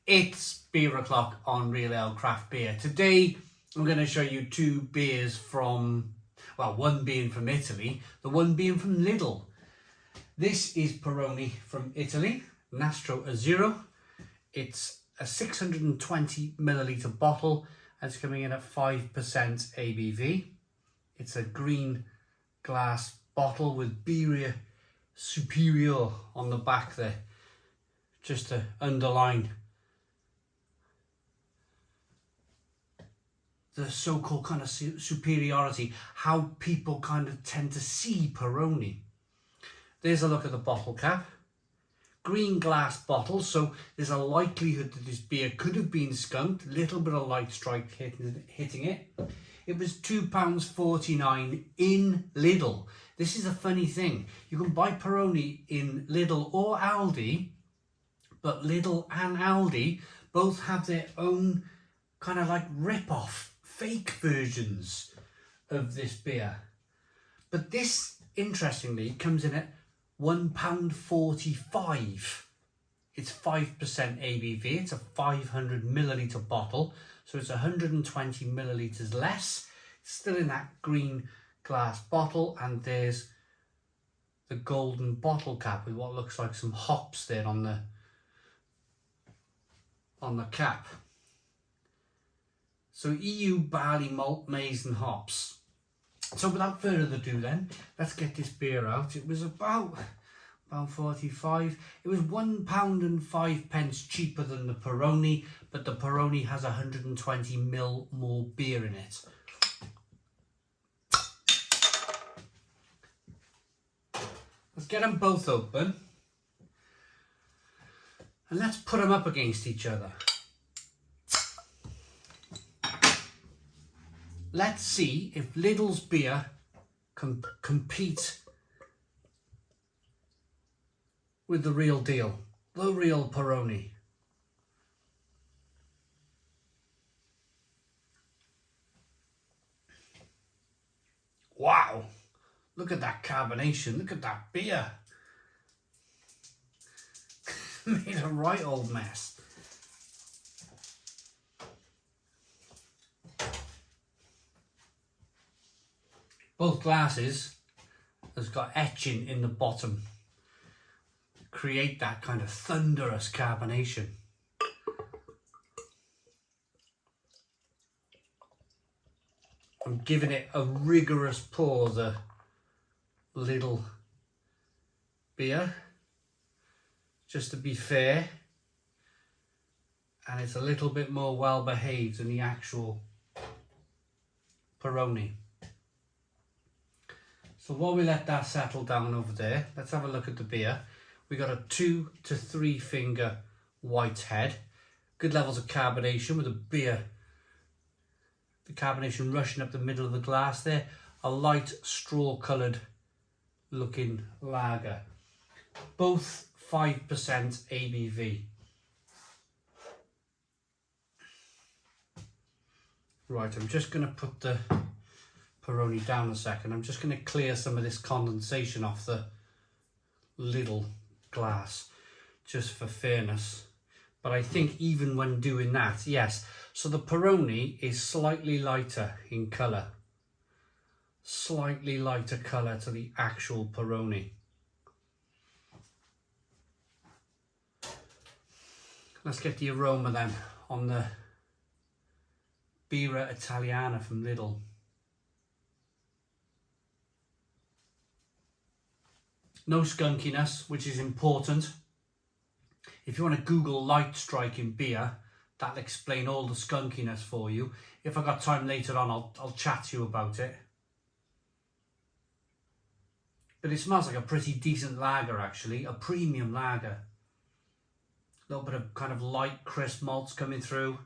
It's beer o'clock on Real Ale Craft Beer. Today I'm going to show you two beers from, well, one being from Italy, the one being from Lidl. This is Peroni from Italy, Nastro Azzurro. It's a 620 milliliter bottle and it's coming in at 5% ABV. It's a green glass bottle with Birra Superior on the back there, just to underline the so-called kind of superiority, how people kind of tend to see Peroni. There's a look at the bottle cap. Green glass bottle, so there's a likelihood that this beer could have been skunked. Little bit of light strike hitting it. It was £2.49 in Lidl. This is a funny thing. You can buy Peroni in Lidl or Aldi, but Lidl and Aldi both have their own kind of like rip-off, fake versions of this beer. But this, interestingly, comes in at £1.45. It's 5% ABV. It's a 500 milliliter bottle, so it's 120 milliliters less. It's still in that green glass bottle, and there's the golden bottle cap with what looks like some hops there on the cap. So EU barley malt, maize and hops. So without further ado then, let's get this beer out. It was about £1.45. It was £1.05 cheaper than the Peroni, but the Peroni has 120 ml more beer in it. Let's get them both open and let's put them up against each other. Let's see if Lidl's beer can compete with the real deal, the real Peroni. Wow, look at that carbonation, look at that beer. Made a right old mess. Both glasses has got etching in the bottom, create that kind of thunderous carbonation. I'm giving it a rigorous pour, the Lidl beer, just to be fair, and it's a little bit more well behaved than the actual Peroni. So while we let that settle down over there, let's have a look at the beer. We got a 2 to 3 finger white head, good levels of carbonation with the beer, the carbonation rushing up the middle of the glass there. A light straw coloured looking lager, both 5% ABV. Right, I'm just going to put the Peroni down a second. I'm just going to clear some of this condensation off the Lidl glass, just for fairness. But I think even when doing that, yes. So the Peroni is slightly lighter in colour. Slightly lighter colour to the actual Peroni. Let's get the aroma then on the Birra Italiana from Lidl. No skunkiness, which is important. If you want to Google light striking beer, that'll explain all the skunkiness for you. If I got time later on, I'll chat to you about it. But it smells like a pretty decent lager, actually, a premium lager. A little bit of kind of light crisp malts coming through.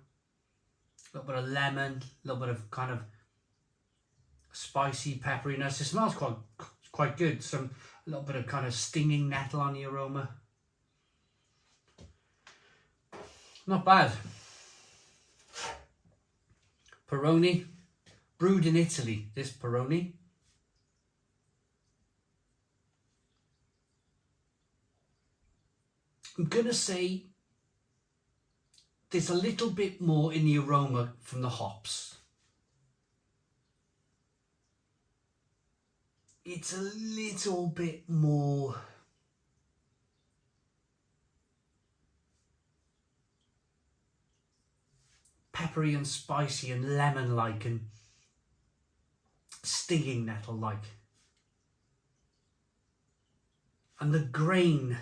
A little bit of lemon, a little bit of kind of spicy pepperiness. It smells quite good. A little bit of kind of stinging nettle on the aroma. Not bad. Peroni, brewed in Italy, this Peroni. I'm going to say there's a little bit more in the aroma from the hops. It's a little bit more peppery and spicy and lemon-like and stinging nettle-like. And the grain,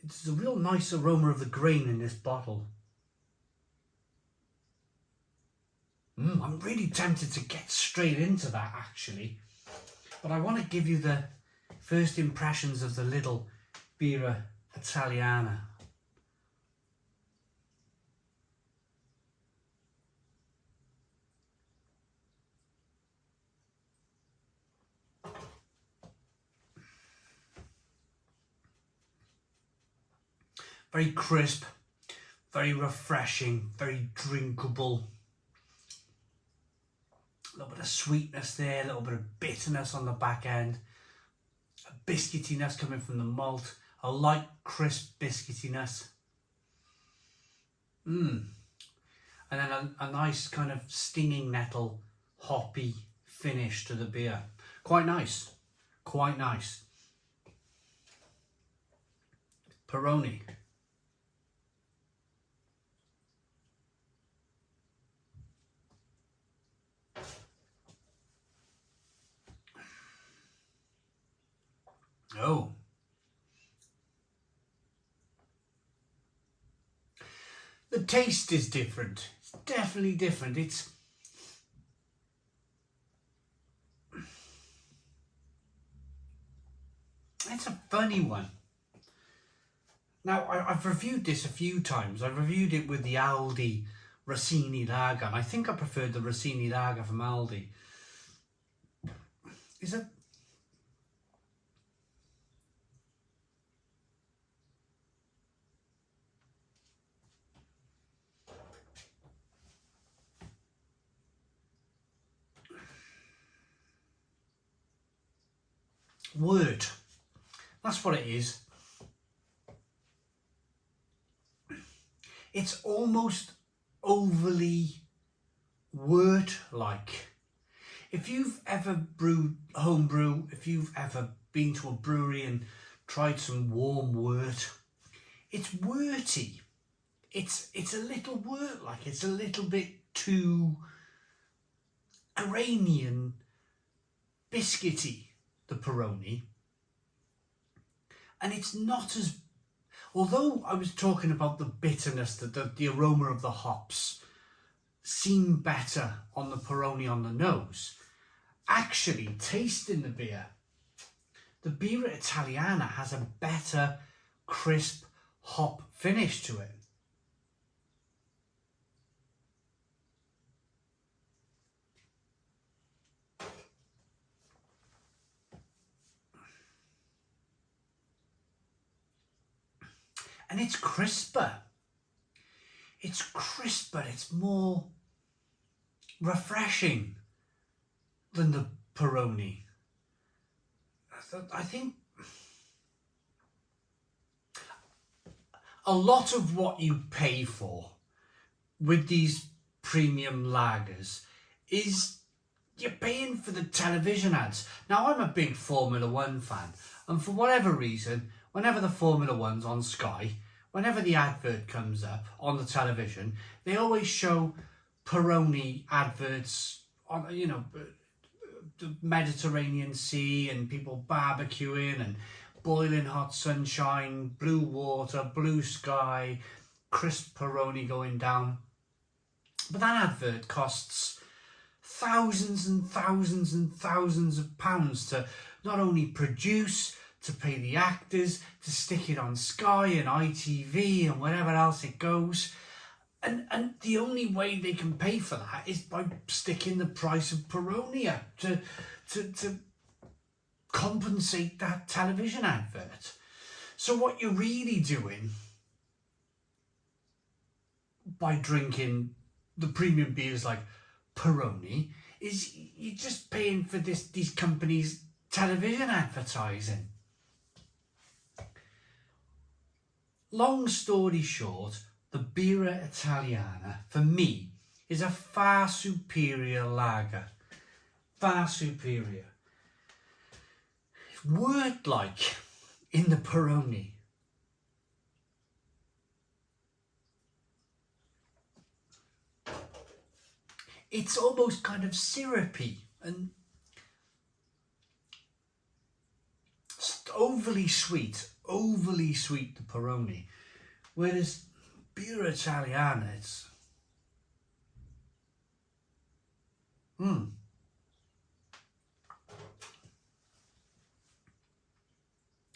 it's a real nice aroma of the grain in this bottle. I'm really tempted to get straight into that actually. But I want to give you the first impressions of the Lidl Birra Italiana. Very crisp, very refreshing, very drinkable. A little bit of sweetness there, a little bit of bitterness on the back end. A biscuitiness coming from the malt. A light, crisp biscuitiness. And then a nice kind of stinging nettle, hoppy finish to the beer. Quite nice. Quite nice. Peroni. Oh. The taste is different. It's definitely different. It's a funny one. Now, I've reviewed this a few times. I've reviewed it with the Aldi Rossini Lager, and I think I preferred the Rossini Lager from Aldi. Is it? Wort. That's what it is. It's almost overly wort-like. If you've ever brewed homebrew, if you've ever been to a brewery and tried some warm wort, it's worty. It's a little wort-like. It's a little bit too grainy and biscuity, the Peroni. And it's not as, although I was talking about the bitterness, the aroma of the hops seem better on the Peroni on the nose, actually tasting the beer, the Birra Italiana has a better crisp hop finish to it. And it's crisper. It's crisper, it's more refreshing than the Peroni. I think a lot of what you pay for with these premium lagers is you're paying for the television ads. Now, I'm a big Formula One fan, and for whatever reason, whenever the Formula One's on Sky, whenever the advert comes up on the television, they always show Peroni adverts on, you know, the Mediterranean Sea and people barbecuing and boiling hot sunshine, blue water, blue sky, crisp Peroni going down. But that advert costs thousands and thousands and thousands of pounds to not only produce, to pay the actors, to stick it on Sky and ITV and wherever else it goes. And the only way they can pay for that is by sticking the price of Peroni up to compensate that television advert. So what you're really doing by drinking the premium beers like Peroni is you're just paying for these companies' television advertising. Long story short, the Birra Italiana, for me, is a far superior lager. Far superior. It's wort-like in the Peroni. It's almost kind of syrupy and overly sweet, the Peroni. Whereas Birra Italiana, it's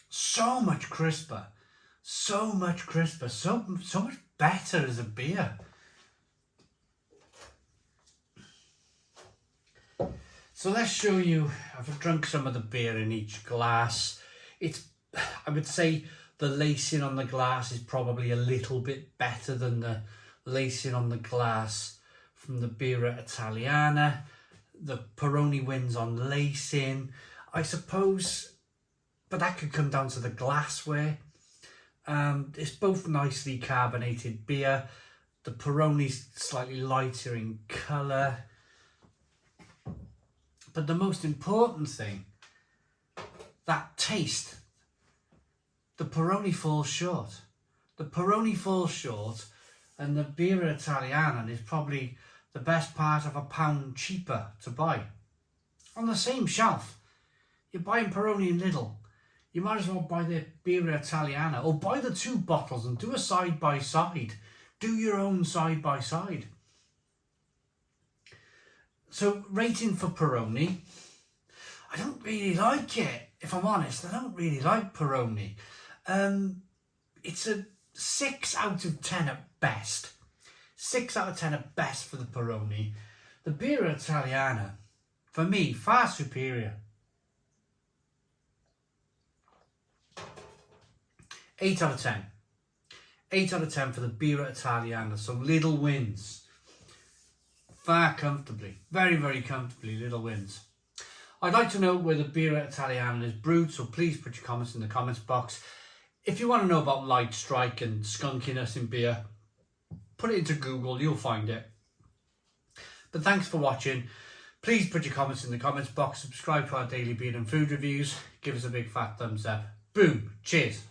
so much crisper, so much better as a beer. So let's show you, I've drunk some of the beer in each glass. I would say the lacing on the glass is probably a little bit better than the lacing on the glass from the Birra Italiana. The Peroni wins on lacing, I suppose, but that could come down to the glassware. It's both nicely carbonated beer. The Peroni's slightly lighter in colour. But the most important thing, that taste, the Peroni falls short. The Peroni falls short, and the Birra Italiana is probably the best part of £1 cheaper to buy. On the same shelf, you're buying Peroni in Lidl. You might as well buy the Birra Italiana, or buy the two bottles and do a side by side. Do your own side by side. So, rating for Peroni, I don't really like it, if I'm honest. I don't really like Peroni. It's a 6 out of 10 at best. 6 out of 10 at best for the Peroni. The Birra Italiana, for me, far superior. 8 out of 10. 8 out of 10 for the Birra Italiana. So Lidl wins. Far comfortably. Very, very comfortably, Lidl wins. I'd like to know where the Birra Italiana is brewed, so please put your comments in the comments box. If you want to know about light strike and skunkiness in beer, put it into Google, you'll find it. But thanks for watching. Please put your comments in the comments box. Subscribe to our daily beer and food reviews. Give us a big fat thumbs up. Boom. Cheers.